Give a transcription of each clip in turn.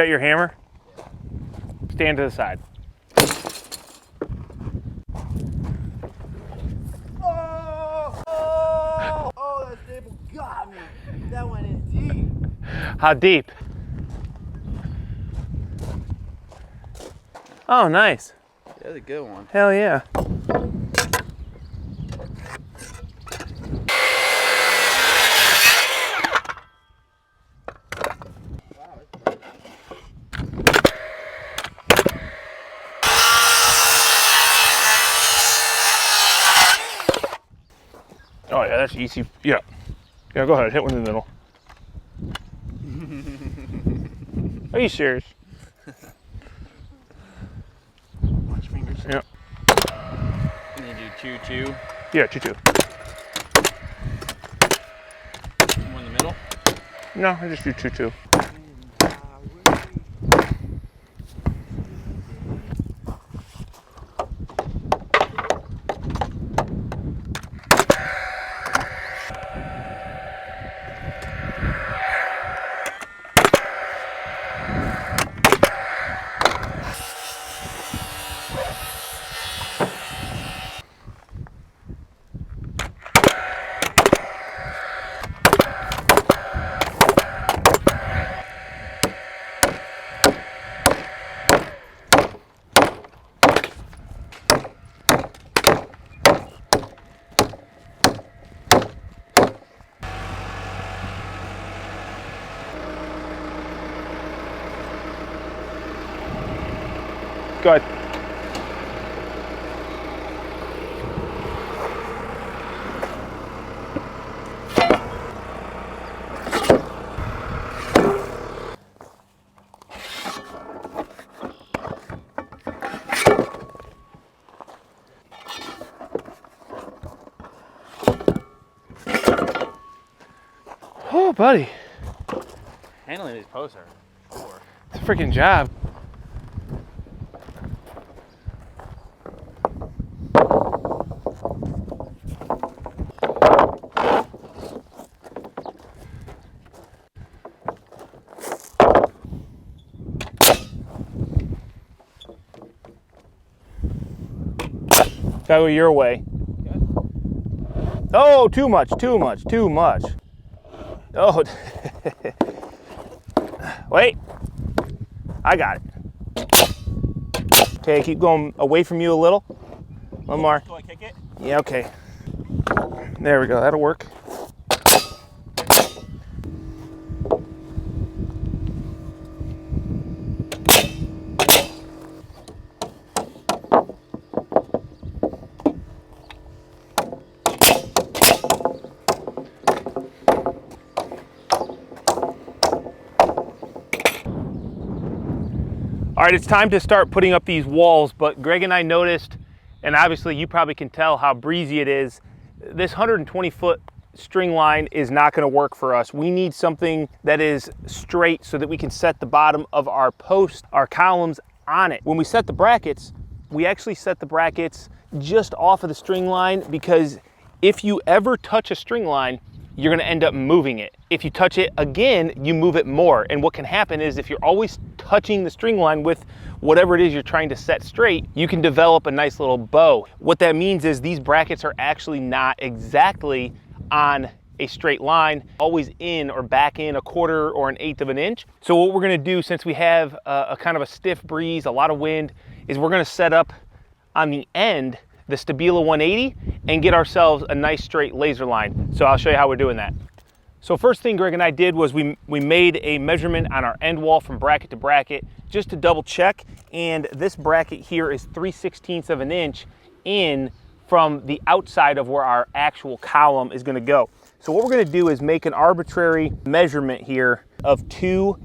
got your hammer? Stand to the side. Oh, that staple got me. That went in deep. How deep? Oh, nice. That's a good one. Hell yeah. Oh yeah, that's easy. Yeah. Yeah, go ahead, hit one in the middle. Are you serious? Watch fingers. Yeah. And you do 2-2. Yeah, 2-2. One in the middle. No, I just do 2-2. Go ahead. Oh, buddy. Handling these posts are It's a freaking job. Gotta go your way. Okay. Oh, too much, too much, too much. Oh, wait. I got it. Okay, keep going away from you a little. One more. Do I kick it? Yeah, okay. There we go, that'll work. All right, it's time to start putting up these walls, but Greg and I noticed, and obviously you probably can tell how breezy it is, this 120-foot string line is not gonna work for us. We need something that is straight so that we can set the bottom of our post, our columns on it. When we set the brackets, we actually set the brackets just off of the string line, because if you ever touch a string line, you're gonna end up moving it. If you touch it again, you move it more. And what can happen is if you're always touching the string line with whatever it is you're trying to set straight, you can develop a nice little bow. What that means is these brackets are actually not exactly on a straight line, always in or back in a quarter or an eighth of an inch. So what we're gonna do, since we have a kind of a stiff breeze, a lot of wind, is we're gonna set up on the end the Stabila 180 and get ourselves a nice straight laser line. So I'll show you how we're doing that. So first thing Greg and I did was we made a measurement on our end wall from bracket to bracket just to double check, and this bracket here is 3/16 of an inch in from the outside of where our actual column is gonna go. So what we're gonna do is make an arbitrary measurement here of 2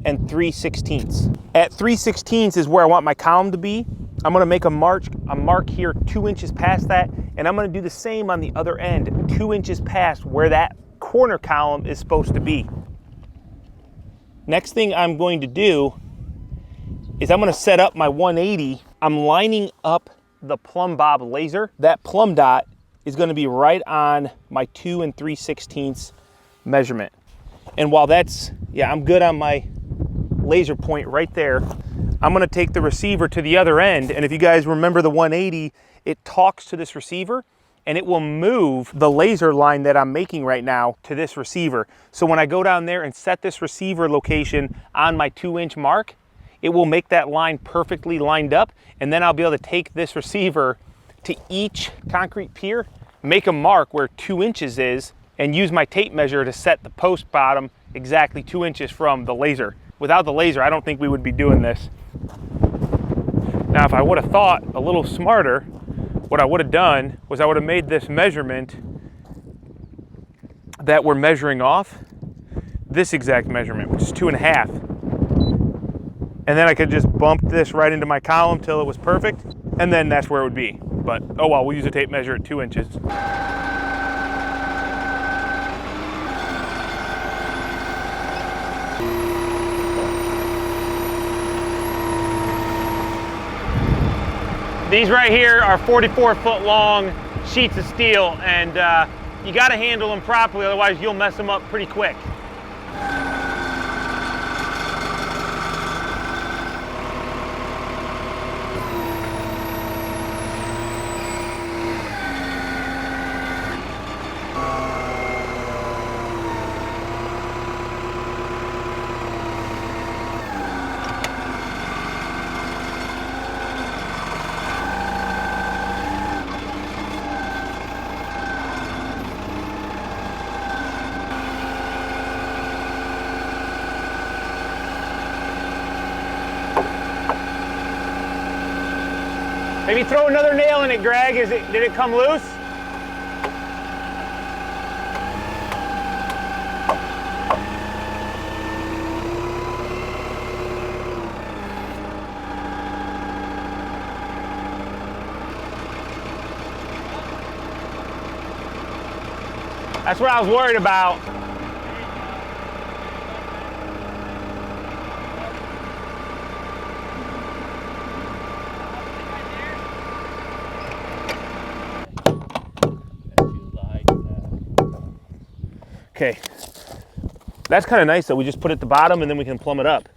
3/16. At 3/16 is where I want my column to be. I'm gonna make a mark here 2 inches past that, and I'm gonna do the same on the other end, 2 inches past where that corner column is supposed to be. Next thing I'm going to do is I'm gonna set up my 180. I'm lining up the plumb bob laser. That plumb dot is gonna be right on my 2 3/16 measurement. And while that's, yeah, I'm good on my laser point right there. I'm gonna take the receiver to the other end, and if you guys remember the 180, it talks to this receiver and it will move the laser line that I'm making right now to this receiver. So when I go down there and set this receiver location on my 2-inch mark, it will make that line perfectly lined up, and then I'll be able to take this receiver to each concrete pier, make a mark where 2 inches is, and use my tape measure to set the post bottom exactly 2 inches from the laser. Without the laser, I don't think we would be doing this. Now, if I would have thought a little smarter, what I would have done was I would have made this measurement that we're measuring off, this exact measurement, which is 2.5. And then I could just bump this right into my column till it was perfect, and then that's where it would be. But, oh well, we'll use a tape measure at 2 inches. These right here are 44-foot long sheets of steel, and you gotta handle them properly, otherwise you'll mess them up pretty quick. Maybe throw another nail in it, Greg. Did it come loose? That's what I was worried about. Okay, that's kind of nice though. We just put it at the bottom and then we can plumb it up.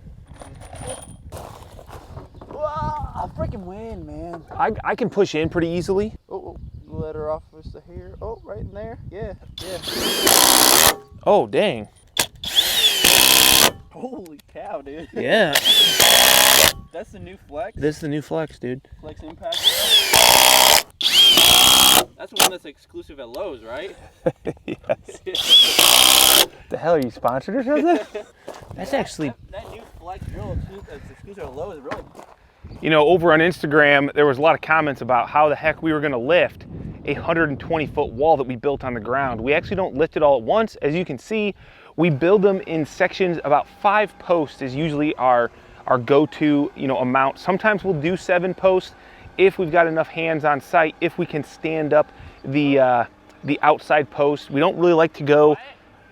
Whoa, freaking wind, man. I can push in pretty easily. Oh, let her off with the hair. Oh, right in there. Yeah, yeah. Oh, dang. Holy cow, dude. Yeah. That's the new flex? This is the new flex, dude. Flex impact. That's the one that's exclusive at Lowe's, right? Yes. The hell, are you sponsored or something? That's actually... That new flex drill that's exclusive at Lowe's is really... You know, over on Instagram, there was a lot of comments about how the heck we were going to lift a 120-foot wall that we built on the ground. We actually don't lift it all at once. As you can see, we build them in sections. About 5 posts is usually our go-to, amount. Sometimes we'll do 7 posts if we've got enough hands on site, if we can stand up the outside post. We don't really like to go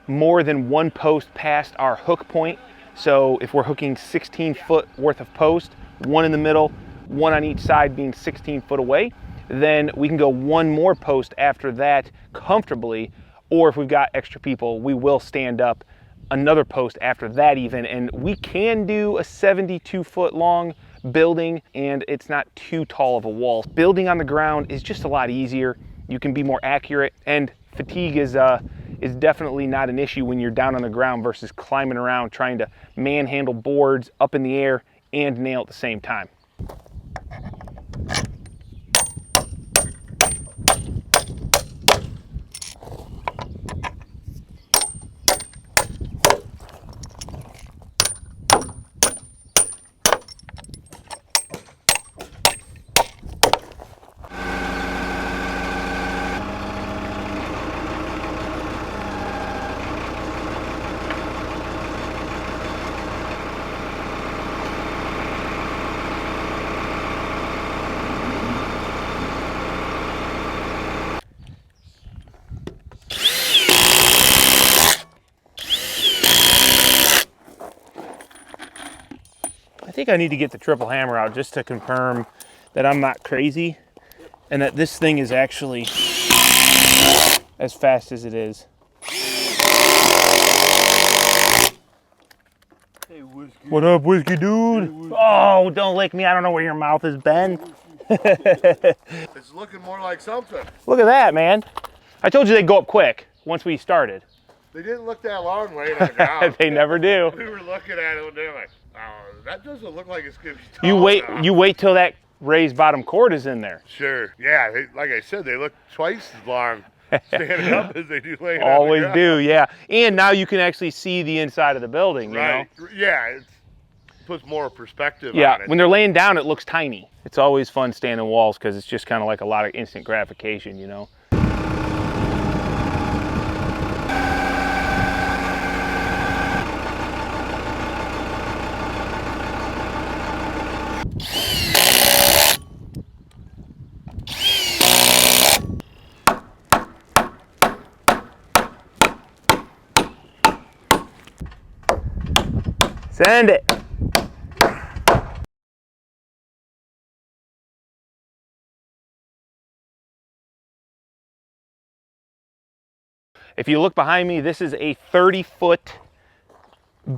more than 1 post past our hook point. So if we're hooking 16 foot worth of post, 1 in the middle, 1 on each side being 16 foot away, then we can go 1 more post after that comfortably. Or if we've got extra people, we will stand up another post after that even. And we can do a 72 foot long building, and it's not too tall of a wall. Building on the ground is just a lot easier. You can be more accurate, and fatigue is definitely not an issue when you're down on the ground versus climbing around trying to manhandle boards up in the air and nail at the same time. I think I need to get the triple hammer out just to confirm that I'm not crazy and that this thing is actually as fast as it is. Hey, What up, whiskey dude? Oh, don't lick me. I don't know where your mouth has been. It's looking more like something. Look at that, man. I told you they'd go up quick once we started. They didn't look that long laying on the ground. They never do. We were looking at it and they're like, oh, that doesn't look like it's going to be tall enough. You wait till that raised bottom cord is in there. Sure. Yeah, like I said, they look twice as long standing up as they do laying Always on the ground. do, yeah. And now you can actually see the inside of the building, Right. you know? Yeah, it puts more perspective Yeah, on it. when they're laying down, it looks tiny. It's always fun standing walls because it's just kind of like a lot of instant gratification, you know? Send it. If you look behind me, this is a 30-foot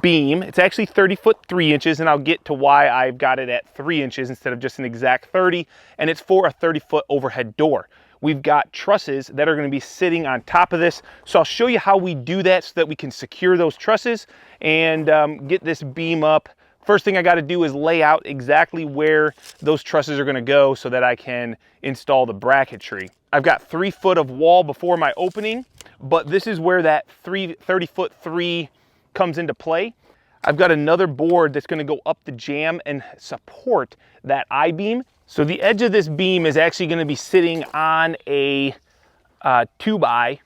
beam. It's actually 30 foot 3 inches, and I'll get to why I've got it at 3 inches instead of just an exact 30, and it's for a 30-foot overhead door. We've got trusses that are going to be sitting on top of this, so I'll show you how we do that so that we can secure those trusses and get this beam up. First thing I got to do is lay out exactly where those trusses are going to go so that I can install the bracketry. I've got 3 foot of wall before my opening, but this is where that 30-foot 3 comes into play. I've got another board that's going to go up the jamb and support that I-beam. So the edge of this beam is actually going to be sitting on a 2x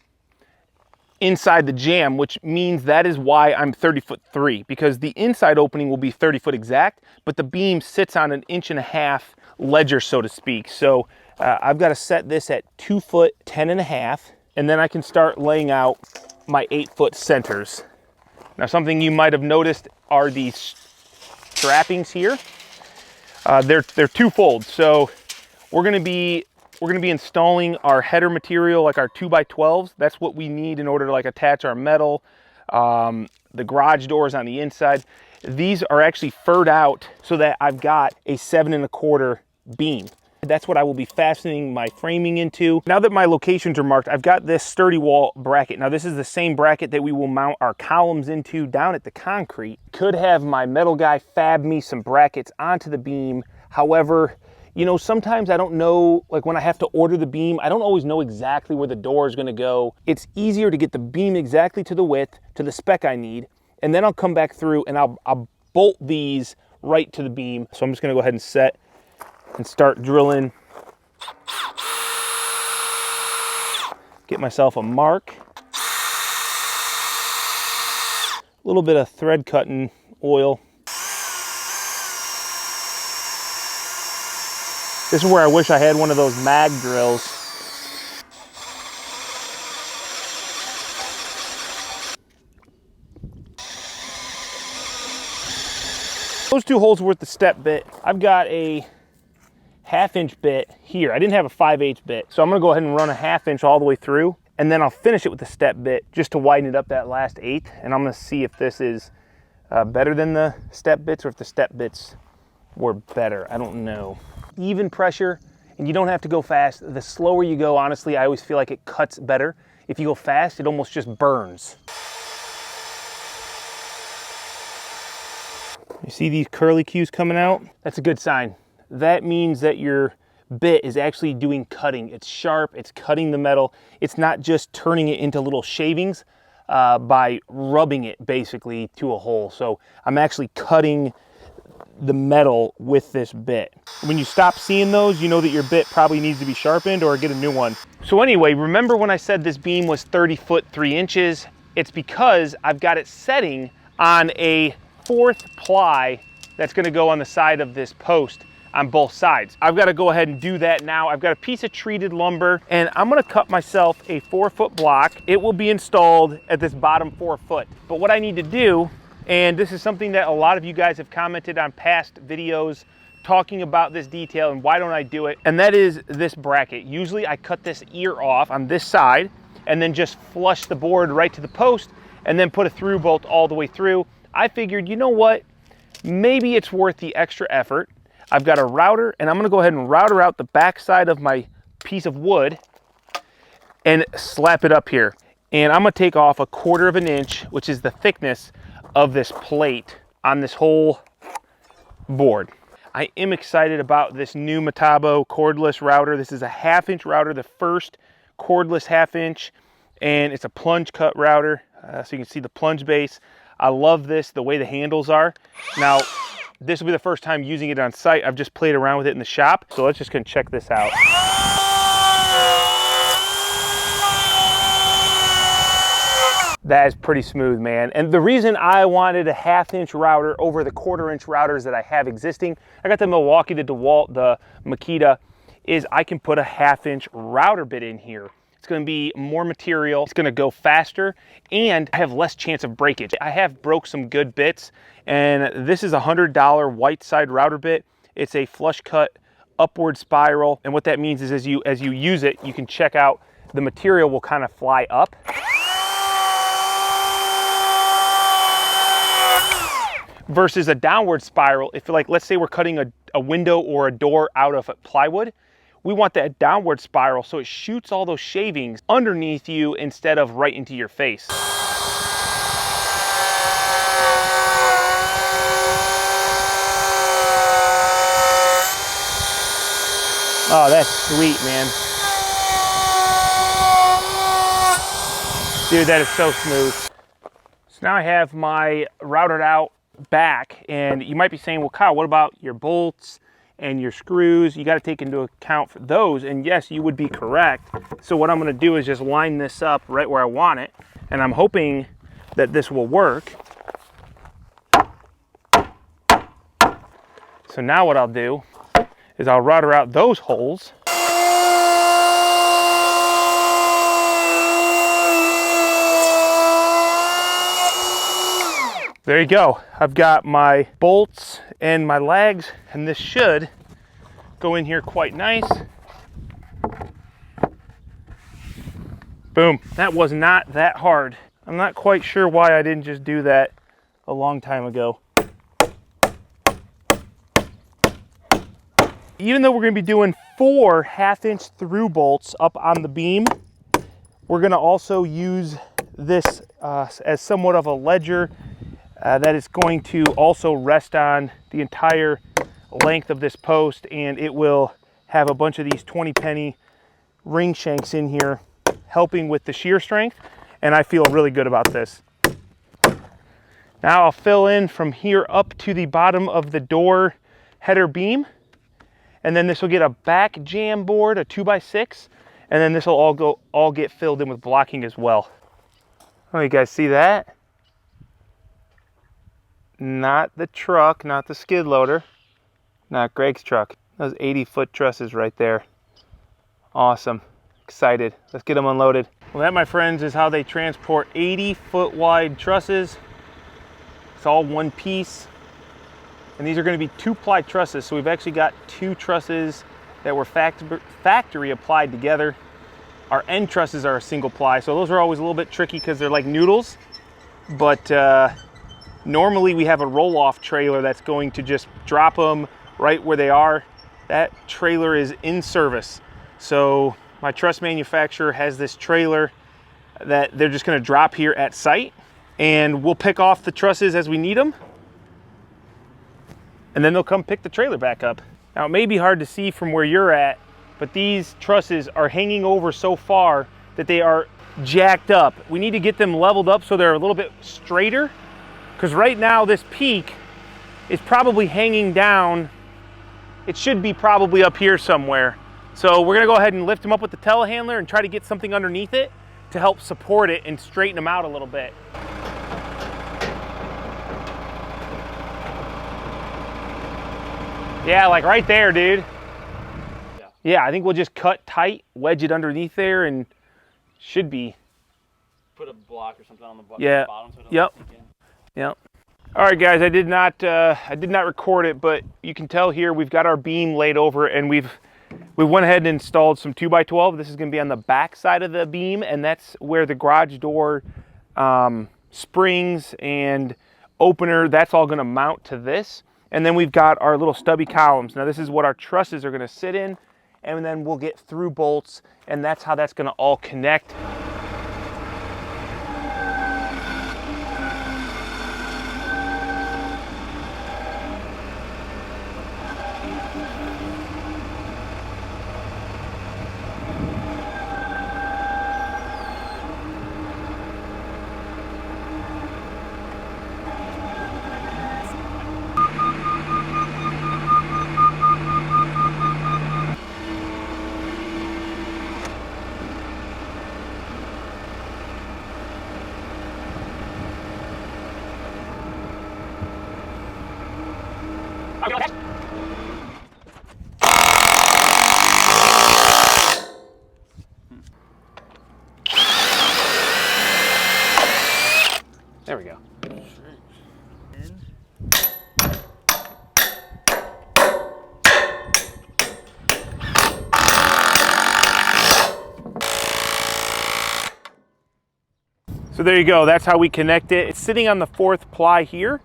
inside the jamb, which means that is why I'm 30-foot 3, because the inside opening will be 30 foot exact, but the beam sits on an 1.5 inch ledger, so to speak. So I've got to set this at 2 foot 10.5, and then I can start laying out my 8-foot centers. Now, something you might have noticed are these strappings here. They're twofold. So we're going to be installing our header material, like our 2x12s. That's what we need in order to like attach our metal, the garage doors on the inside. These are actually furred out so that I've got a 7 1/4 beam. That's what I will be fastening my framing into. Now that my locations are marked, I've got this sturdy wall bracket. Now this is the same bracket that we will mount our columns into down at the concrete. Could have my metal guy fab me some brackets onto the beam. However, you know, sometimes I don't know, like when I have to order the beam, I don't always know exactly where the door is gonna go. It's easier to get the beam exactly to the width, to the spec I need, and then I'll come back through and I'll bolt these right to the beam. So I'm just gonna go ahead and set and start drilling. Get myself a mark. A little bit of thread cutting oil. This is where I wish I had one of those mag drills. Those 2 holes worth the step bit. I've got a 1/2 inch bit here. I didn't have a 5/8 bit, so I'm gonna go ahead and run a 1/2 inch all the way through, and then I'll finish it with the step bit just to widen it up that last 1/8, and I'm gonna see if this is better than the step bits or if the step bits were better. I don't know. Even pressure, and you don't have to go fast. The slower you go, honestly, I always feel like it cuts better. If you go fast, it almost just burns. You see these curly cues coming out? That's a good sign. That means that your bit is actually doing cutting. It's sharp, it's cutting the metal. It's not just turning it into little shavings by rubbing it basically to a hole. So I'm actually cutting the metal with this bit. When you stop seeing those, you know that your bit probably needs to be sharpened or get a new one. So anyway, remember when I said this beam was 30 foot 3 inches? It's because I've got it setting on a 4th ply that's gonna go on the side of this post on both sides. I've got to go ahead and do that now. I've got a piece of treated lumber, and I'm going to cut myself a 4-foot block. It will be installed at this bottom 4 foot. But what I need to do, and this is something that a lot of you guys have commented on past videos talking about this detail and why don't I do it, and that is this bracket. Usually I cut this ear off on this side and then just flush the board right to the post and then put a through bolt all the way through. I figured, you know what? maybe it's worth the extra effort. I've got a router, and I'm gonna go ahead and router out the back side of my piece of wood and slap it up here. And I'm gonna take off 1/4 of an inch, which is the thickness of this plate on this whole board. I am excited about this new Metabo cordless router. This is a 1/2 inch router, the first cordless 1/2 inch, and it's a plunge cut router. So you can see the plunge base. I love this, the way the handles are. Now, this will be the first time using it on site. I've just played around with it in the shop. So let's just go check this out. That is pretty smooth, man. And the reason I wanted a 1/2 inch router over the 1/4 inch routers that I have existing, I got the Milwaukee, the DeWalt, the Makita, is I can put a 1/2 inch router bit in here. It's gonna be more material, it's gonna go faster, and I have less chance of breakage. I have broke some good bits, and this is a $100 white side router bit. It's a flush cut upward spiral, and what that means is as you use it, you can check out the material will kind of fly up. Versus a downward spiral, if like, let's say we're cutting a window or a door out of plywood, we want that downward spiral so it shoots all those shavings underneath you instead of right into your face. Oh, that's sweet, man. Dude, that is so smooth. So now I have my routed out back, and you might be saying, well, Kyle, what about your bolts and your screws? You got to take into account for those, and yes, you would be correct. So what I'm going to do is just line this up right where I want it, and I'm hoping that this will work. So now what I'll do is I'll router out those holes. There you go. I've got my bolts and my legs, and this should go in here quite nice. Boom. That was not that hard. I'm not quite sure why I didn't just do that a long time ago. Even though we're going to be doing 4 1/2 inch through bolts up on the beam, we're going to also use this as somewhat of a ledger that is going to also rest on the entire length of this post, and it will have a bunch of these 20 penny ring shanks in here helping with the shear strength, and I feel really good about this. Now I'll fill in from here up to the bottom of the door header beam, and then this will get a back jam board, a 2x6, and then this will all get filled in with blocking as well. Oh, you guys see that? Not the truck, not the skid loader, not Greg's truck. Those 80-foot trusses right there. Awesome. Excited. Let's get them unloaded. Well, that, my friends, is how they transport 80-foot wide trusses. It's all one piece. And these are going to be 2-ply trusses. So we've actually got 2 trusses that were factory applied together. Our end trusses are a single ply. So those are always a little bit tricky because they're like noodles. But normally we have a roll-off trailer that's going to just drop them right where they are. That trailer is in service. So my truss manufacturer has this trailer that they're just going to drop here at site, and we'll pick off the trusses as we need them, and then they'll come pick the trailer back up. Now, it may be hard to see from where you're at, but these trusses are hanging over so far that they are jacked up. We need to get them leveled up so they're a little bit straighter, because right now this peak is probably hanging down. It should be probably up here somewhere. So we're gonna go ahead and lift them up with the telehandler and try to get something underneath it to help support it and straighten them out a little bit. Yeah, like right there, dude. Yeah, I think we'll just cut tight, wedge it underneath there, and should be. Put a block or something on the bottom so it doesn't sink in. Yep. All right, guys, I did not record it, but you can tell here we've got our beam laid over, and we went ahead and installed some 2x12. This is going to be on the back side of the beam, and that's where the garage door springs and opener, that's all gonna mount to this. And then we've got our little stubby columns. Now this is what our trusses are gonna sit in, and then we'll get through bolts, and that's how that's gonna all connect. There we go. So there you go, that's how we connect it. It's sitting on the 4th ply here,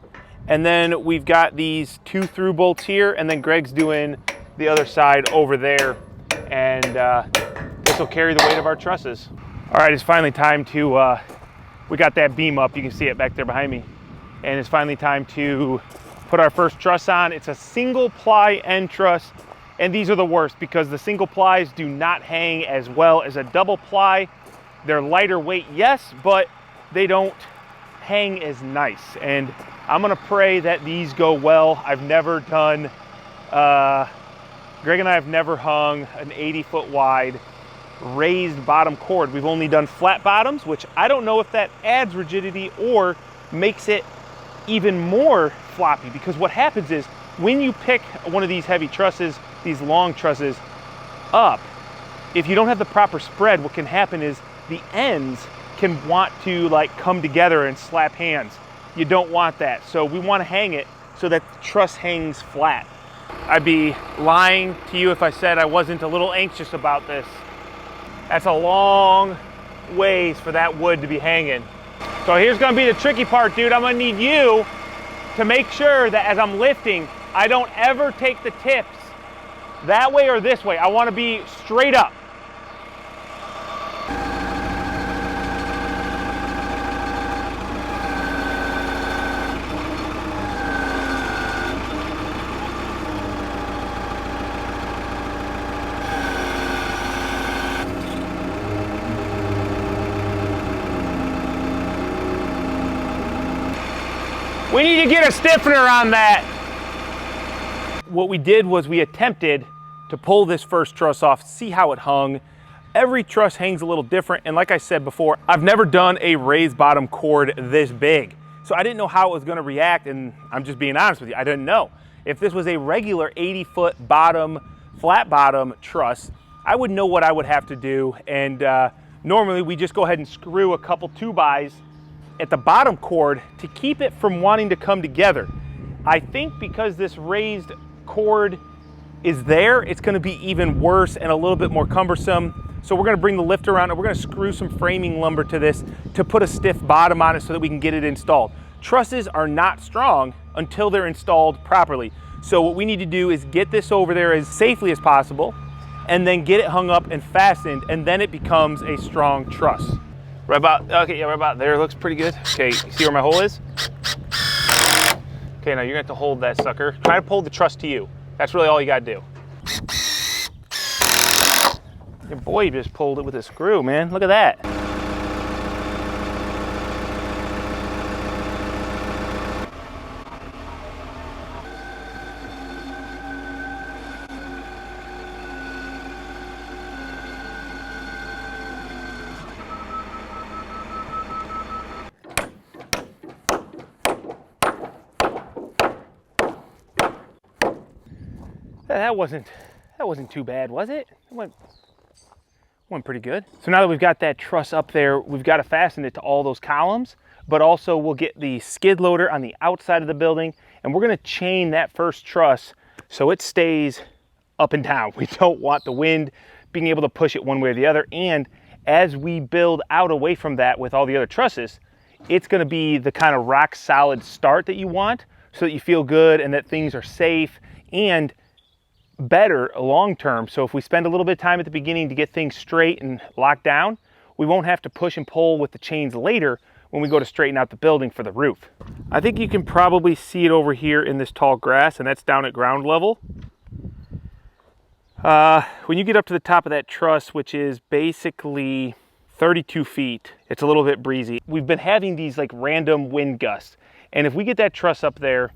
and then we've got these 2 through bolts here, and then Greg's doing the other side over there, and this will carry the weight of our trusses. All right, it's finally time to, we got that beam up, you can see it back there behind me, and it's finally time to put our first truss on. It's a single ply end truss, and these are the worst because the single plies do not hang as well as a double ply. They're lighter weight, yes, but they don't hang as nice. And I'm gonna pray that these go well. I've never done, Greg and I have never hung an 80-foot wide raised bottom cord. We've only done flat bottoms, which I don't know if that adds rigidity or makes it even more floppy, because what happens is when you pick one of these heavy trusses, these long trusses up, if you don't have the proper spread, what can happen is the ends can want to like come together and slap hands. You don't want that. So we want to hang it so that the truss hangs flat. I'd be lying to you if I said I wasn't a little anxious about this. That's a long ways for that wood to be hanging. So here's gonna be the tricky part, dude. I'm gonna need you to make sure that as I'm lifting, I don't ever take the tips that way or this way. I wanna be straight up. We need to get a stiffener on that. What we did was we attempted to pull this first truss off, see how it hung. Every truss hangs a little different, and like I said before, I've never done a raised bottom cord this big. So I didn't know how it was gonna react, and I'm just being honest with you, I didn't know. If this was a regular 80-foot bottom, flat bottom truss, I would know what I would have to do, and normally we just go ahead and screw a couple 2-bys at the bottom cord to keep it from wanting to come together. I think because this raised cord is there, it's gonna be even worse and a little bit more cumbersome. So we're gonna bring the lift around and we're gonna screw some framing lumber to this to put a stiff bottom on it so that we can get it installed. Trusses are not strong until they're installed properly. So what we need to do is get this over there as safely as possible and then get it hung up and fastened, and then it becomes a strong truss. Right about, okay, yeah, right about there, looks pretty good. Okay, see where my hole is? Okay, now you're gonna have to hold that sucker. Try to pull the truss to you. That's really all you gotta do. Your boy just pulled it with a screw, man. Look at that. That wasn't too bad, was it? It went pretty good. So now that we've got that truss up there, we've got to fasten it to all those columns, but also we'll get the skid loader on the outside of the building, and we're gonna chain that first truss so it stays up and down. We don't want the wind being able to push it one way or the other, and as we build out away from that with all the other trusses, it's gonna be the kind of rock solid start that you want so that you feel good and that things are safe and better long term. So if we spend a little bit of time at the beginning to get things straight and locked down, we won't have to push and pull with the chains later when we go to straighten out the building for the roof. I think you can probably see it over here in this tall grass, and that's down at ground level. When you get up to the top of that truss, which is basically 32 feet, it's a little bit breezy. We've been having these like random wind gusts, and if we get that truss up there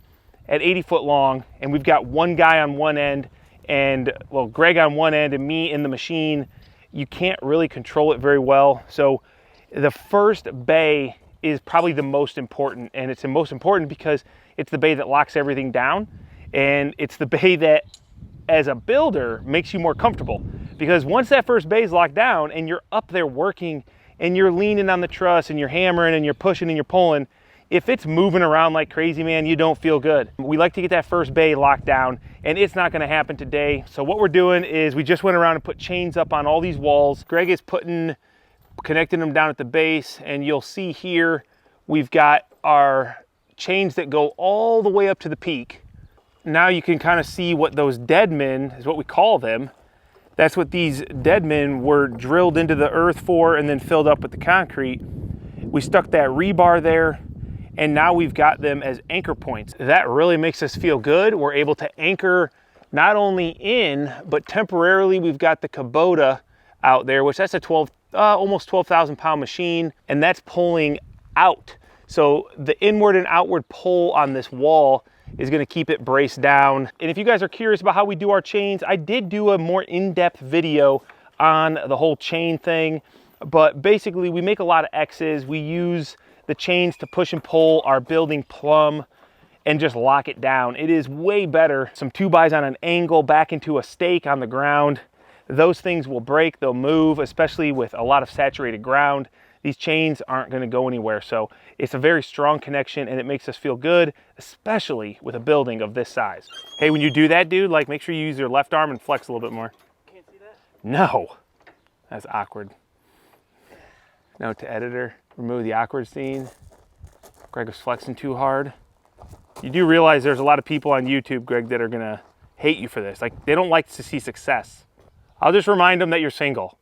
at 80 foot long, and we've got one guy on one end, and well, Greg on one end and me in the machine, you can't really control it very well. So the first bay is probably the most important, and it's the most important because it's the bay that locks everything down, and it's the bay that as a builder makes you more comfortable, because once that first bay is locked down and you're up there working and you're leaning on the truss and you're hammering and you're pushing and you're pulling, if it's moving around like crazy, man, you don't feel good. We like to get that first bay locked down, and it's not gonna happen today. So what we're doing is we just went around and put chains up on all these walls. Greg is connecting them down at the base, and you'll see here we've got our chains that go all the way up to the peak. Now you can kind of see what those dead men is, what we call them. That's what these dead men were drilled into the earth for and then filled up with the concrete. We stuck that rebar there, and now we've got them as anchor points. That really makes us feel good. We're able to anchor not only in, but temporarily we've got the Kubota out there, which that's a almost 12,000 pound machine, and that's pulling out. So the inward and outward pull on this wall is gonna keep it braced down. And if you guys are curious about how we do our chains, I did do a more in-depth video on the whole chain thing, but basically we make a lot of X's. We use the chains to push and pull our building plumb and just lock it down. It is way better. Some 2x on an angle back into a stake on the ground. Those things will break, they'll move, especially with a lot of saturated ground. These chains aren't gonna go anywhere. So it's a very strong connection, and it makes us feel good, especially with a building of this size. Hey, when you do that, dude, like make sure you use your left arm and flex a little bit more. Can't see that? No, that's awkward. Note to editor, remove the awkward scene. Greg was flexing too hard. You do realize there's a lot of people on YouTube, Greg, that are gonna hate you for this. Like, they don't like to see success. I'll just remind them that you're single.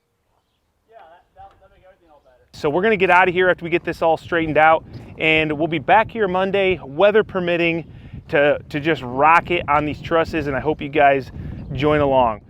Yeah, that'll make everything all better. So we're gonna get out of here after we get this all straightened out, and we'll be back here Monday, weather permitting, to just rock it on these trusses, and I hope you guys join along.